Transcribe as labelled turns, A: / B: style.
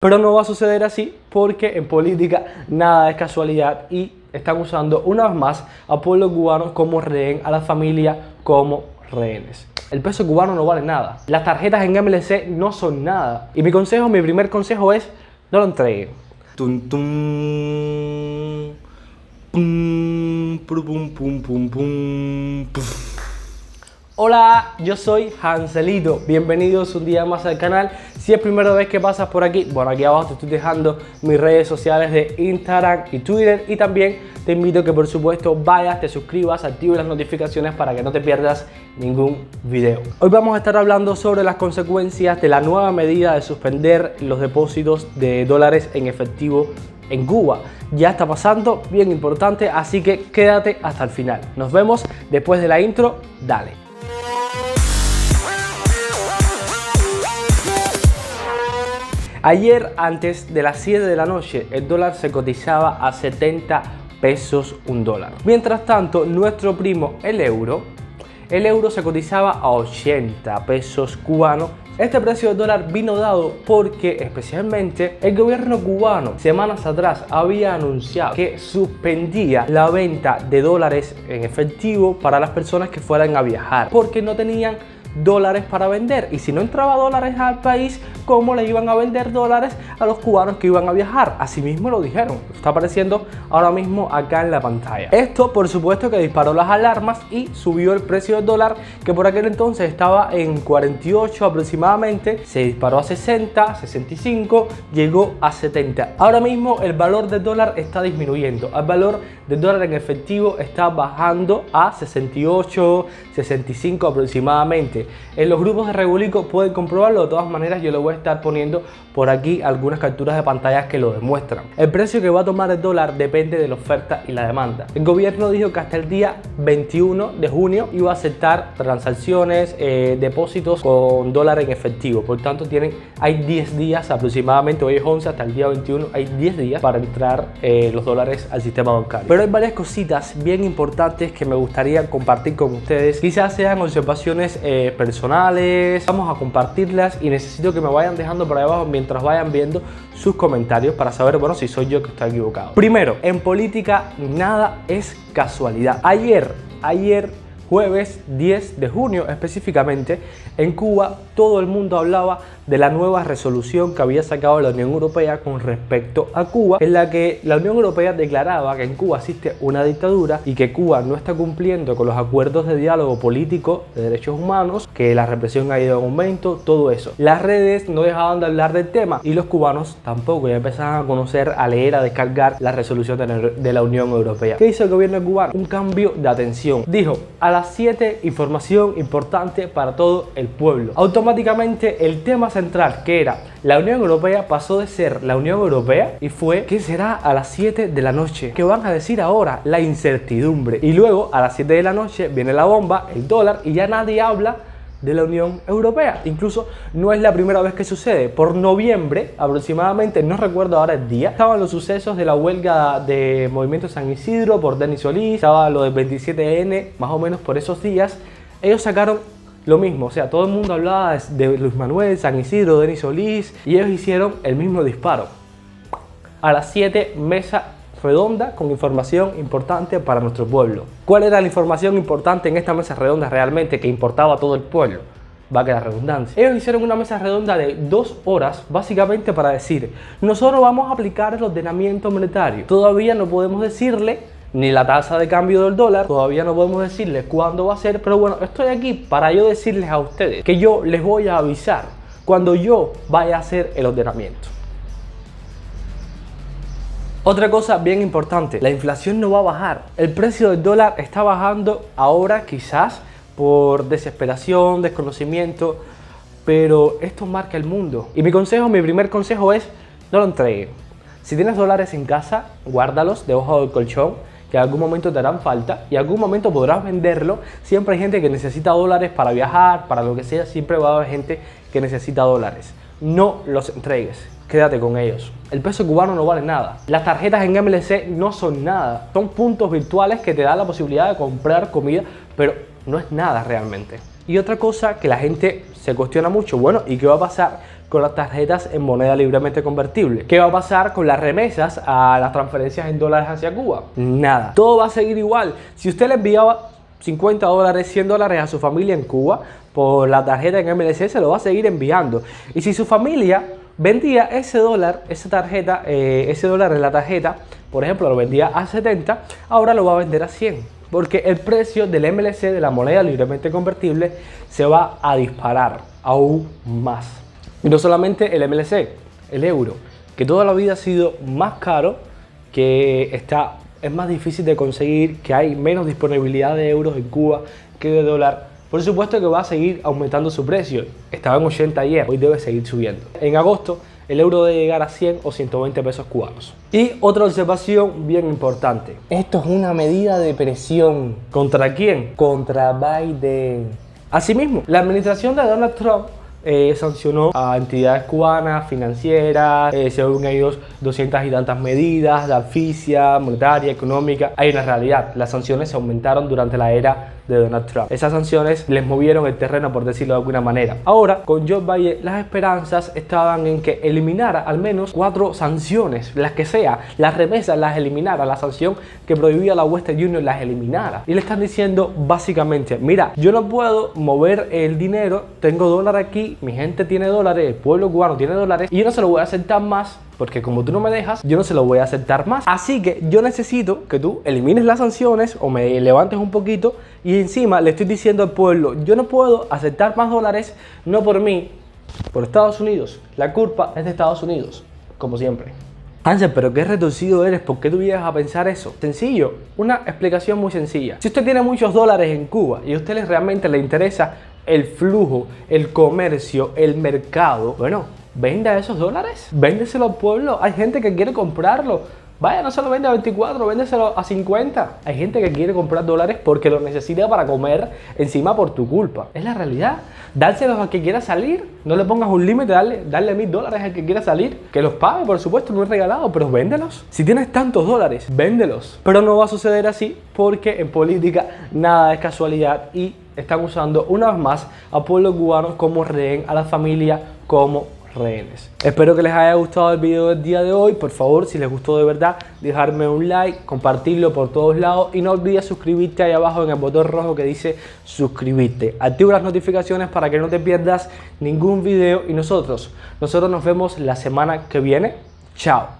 A: Pero no va a suceder así porque en política nada es casualidad y están usando una vez más a pueblo cubano como rehén, a la familia como rehenes. El peso cubano no vale nada. Las tarjetas en MLC no son nada. Y mi primer consejo es, no lo entreguen. Tum, tum, pum, pum, pum, pum, pum, puf. Hola, yo soy Hanselito, bienvenidos un día más al canal. Si es primera vez que pasas por aquí, bueno, aquí abajo te estoy dejando mis redes sociales de Instagram y Twitter. Y también te invito a que por supuesto vayas, te suscribas, actives las notificaciones para que no te pierdas ningún video. Hoy vamos a estar hablando sobre las consecuencias de la nueva medida de suspender los depósitos de dólares en efectivo en Cuba. Ya está pasando, bien importante, así que quédate hasta el final. Nos vemos después de la intro, dale. Ayer, antes de las 7 de la noche, el dólar se cotizaba a 70 pesos un dólar. Mientras tanto, nuestro primo, el euro se cotizaba a 80 pesos cubanos. Este precio del dólar vino dado porque especialmente el gobierno cubano semanas atrás había anunciado que suspendía la venta de dólares en efectivo para las personas que fueran a viajar porque no tenían dólares para vender, y si no entraba dólares al país, ¿cómo le iban a vender dólares a los cubanos que iban a viajar? Así mismo lo dijeron, está apareciendo ahora mismo acá en la pantalla. Esto por supuesto que disparó las alarmas y subió el precio del dólar, que por aquel entonces estaba en 48 aproximadamente, se disparó a 60, 65, llegó a 70. Ahora mismo el valor del dólar está disminuyendo, el valor del dólar en efectivo está bajando a 68, 65 aproximadamente. En los grupos de Regulico pueden comprobarlo. De todas maneras, yo le voy a estar poniendo por aquí algunas capturas de pantallas que lo demuestran. El precio que va a tomar el dólar depende de la oferta y la demanda. El gobierno dijo que hasta el día 21 de junio iba a aceptar transacciones, depósitos con dólar en efectivo. Por tanto, hay 10 días aproximadamente, hoy es 11, hasta el día 21 hay 10 días para entrar los dólares al sistema bancario. Pero hay varias cositas bien importantes que me gustaría compartir con ustedes. Quizás sean observaciones personales, vamos a compartirlas y necesito que me vayan dejando por ahí abajo mientras vayan viendo sus comentarios para saber, bueno, si soy yo que estoy equivocado. Primero, en política nada es casualidad. Ayer jueves 10 de junio específicamente, en Cuba todo el mundo hablaba de la nueva resolución que había sacado la Unión Europea con respecto a Cuba, en la que la Unión Europea declaraba que en Cuba existe una dictadura y que Cuba no está cumpliendo con los acuerdos de diálogo político de derechos humanos, que la represión ha ido en aumento, todo eso. Las redes no dejaban de hablar del tema y los cubanos tampoco, ya empezaban a conocer, a leer, a descargar la resolución de la Unión Europea. ¿Qué hizo el gobierno cubano? Un cambio de atención. Dijo, a las 7, información importante para todo el pueblo. Automáticamente el tema central, que era la Unión Europea, pasó de ser la Unión Europea y fue ¿qué será a las 7 de la noche? ¿Qué van a decir ahora? La incertidumbre. Y luego a las 7 de la noche viene la bomba, el dólar, y ya nadie habla de la Unión Europea. Incluso no es la primera vez que sucede. Por noviembre aproximadamente, no recuerdo ahora el día, estaban los sucesos de la huelga de Movimiento San Isidro por Denis Solís, estaba lo del 27N, más o menos por esos días. Ellos sacaron lo mismo, o sea, todo el mundo hablaba de Luis Manuel, San Isidro, Denis Solís, y ellos hicieron el mismo disparo. A las 7, mesa redonda con información importante para nuestro pueblo. ¿Cuál era la información importante en esta mesa redonda realmente que importaba a todo el pueblo? Va a quedar redundancia. Ellos hicieron una mesa redonda de 2 horas básicamente para decir, nosotros vamos a aplicar el ordenamiento monetario. Todavía no podemos decirle ni la tasa de cambio del dólar, todavía no podemos decirles cuándo va a ser, pero bueno, estoy aquí para yo decirles a ustedes que yo les voy a avisar cuando yo vaya a hacer el ordenamiento. Otra cosa bien importante, la inflación no va a bajar. El precio del dólar está bajando ahora quizás por desesperación, desconocimiento, pero esto marca el mundo. Y mi primer consejo es, no lo entreguen. Si tienes dólares en casa, guárdalos debajo del colchón, que en algún momento te harán falta y en algún momento podrás venderlo. Siempre hay gente que necesita dólares para viajar, para lo que sea, siempre va a haber gente que necesita dólares. No los entregues, quédate con ellos. El peso cubano no vale nada. Las tarjetas en MLC no son nada. Son puntos virtuales que te dan la posibilidad de comprar comida, pero no es nada realmente. Y otra cosa que la gente se cuestiona mucho, bueno, ¿y qué va a pasar con las tarjetas en moneda libremente convertible? ¿Qué va a pasar con las remesas a las transferencias en dólares hacia Cuba? Nada, todo va a seguir igual. Si usted le enviaba 50 dólares, 100 dólares a su familia en Cuba por la tarjeta en MLC, se lo va a seguir enviando. Y si su familia vendía ese dólar, ese dólar en la tarjeta, por ejemplo, lo vendía a 70, ahora lo va a vender a 100. Porque el precio del MLC, de la moneda libremente convertible, se va a disparar aún más. Y no solamente el MLC, el euro, que toda la vida ha sido más caro, que es más difícil de conseguir, que hay menos disponibilidad de euros en Cuba que de dólar. Por supuesto que va a seguir aumentando su precio. Estaba en 80 ayer, hoy debe seguir subiendo. En agosto el euro debe llegar a 100 o 120 pesos cubanos. Y otra observación bien importante. Esto es una medida de presión. ¿Contra quién? Contra Biden. Asimismo, la administración de Donald Trump sancionó a entidades cubanas, financieras, según ellos 200 y tantas medidas de asfixia monetaria, económica. Hay una realidad, las sanciones se aumentaron durante la era de Donald Trump. Esas sanciones les movieron el terreno, por decirlo de alguna manera. Ahora, con Joe Biden, las esperanzas estaban en que eliminara al menos 4 sanciones, las que sea, las remesas las eliminara, la sanción que prohibía la Western Union las eliminara. Y le están diciendo básicamente, mira, yo no puedo mover el dinero, tengo dólar aquí, mi gente tiene dólares, el pueblo cubano tiene dólares, y yo no se lo voy a aceptar más, porque como tú no me dejas, yo no se lo voy a aceptar más. Así que yo necesito que tú elimines las sanciones o me levantes un poquito, y encima le estoy diciendo al pueblo, yo no puedo aceptar más dólares, no por mí, por Estados Unidos. La culpa es de Estados Unidos, como siempre. Ángel, pero qué retorcido eres, ¿por qué tú llegas a pensar eso? Sencillo, una explicación muy sencilla. Si usted tiene muchos dólares en Cuba y a usted realmente le interesa el flujo, el comercio, el mercado, bueno, venda esos dólares, véndeselo al pueblo. Hay gente que quiere comprarlo. Vaya, no se lo vende a 24, véndeselo a 50. Hay gente que quiere comprar dólares porque lo necesita para comer, encima por tu culpa. Es la realidad. Dárselos al que quiera salir. No le pongas un límite, darle $1000 al que quiera salir. Que los pague, por supuesto, no es regalado, pero véndelos. Si tienes tantos dólares, véndelos. Pero no va a suceder así porque en política nada es casualidad y están usando una vez más al pueblo cubano como rehén, a la familia como rehenes. Espero que les haya gustado el video del día de hoy. Por favor, si les gustó de verdad, dejarme un like, compartirlo por todos lados y no olvides suscribirte ahí abajo en el botón rojo que dice suscribirte. Activa las notificaciones para que no te pierdas ningún video y nosotros nos vemos la semana que viene. Chao.